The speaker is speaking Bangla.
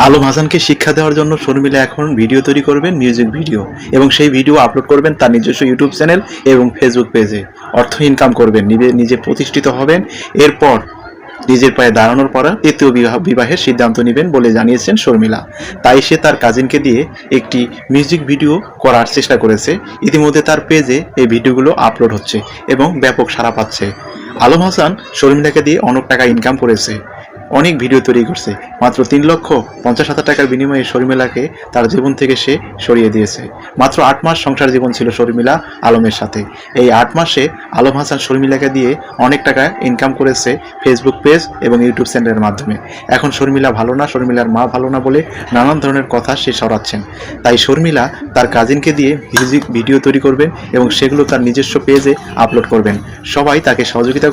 আলম হাসানকে শিক্ষা দেওয়ার জন্য শর্মিলা এখন ভিডিও তৈরি করবেন, মিউজিক ভিডিও, এবং সেই ভিডিও আপলোড করবেন তার নিজস্ব ইউটিউব চ্যানেল এবং ফেসবুক পেজে। অর্থ ইনকাম করবেন, নিজে প্রতিষ্ঠিত হবেন, এরপর নিজের পায়ে দাঁড়ানোর পর তৃতীয় বিবাহের সিদ্ধান্ত নেবেন বলে জানিয়েছেন শর্মিলা। তাই সে তার কাজিনকে দিয়ে একটি মিউজিক ভিডিও করার চেষ্টা করেছে। ইতিমধ্যে তার পেজে এই ভিডিওগুলো আপলোড হচ্ছে এবং ব্যাপক সাড়া পাচ্ছে। আলম হাসান শর্মিলাকে দিয়ে অনেক টাকা ইনকাম করেছে, অনেক ভিডিও তৈরি করছে। মাত্র 3,50,000 টাকার বিনিময়ে শর্মিলাকে তার জীবন থেকে সে সরিয়ে দিয়েছে। মাত্র 8 মাস সংসার জীবন ছিল শর্মিলা আলমের সাথে। এই 8 মাসে আলম হাসান শর্মিলাকে দিয়ে অনেক টাকা ইনকাম করেছে ফেসবুক পেজ এবং ইউটিউব চ্যানেলের মাধ্যমে। এখন শর্মিলা ভালো না, শর্মিলার মা ভালো না বলে নানান ধরনের কথা সে সরাচ্ছেন। তাই শর্মিলা তার কাজিনকে দিয়ে মিউজিক ভিডিও তৈরি করবেন এবং সেগুলো তার নিজস্ব পেজে আপলোড করবেন। সবাই তাকে সহযোগিতা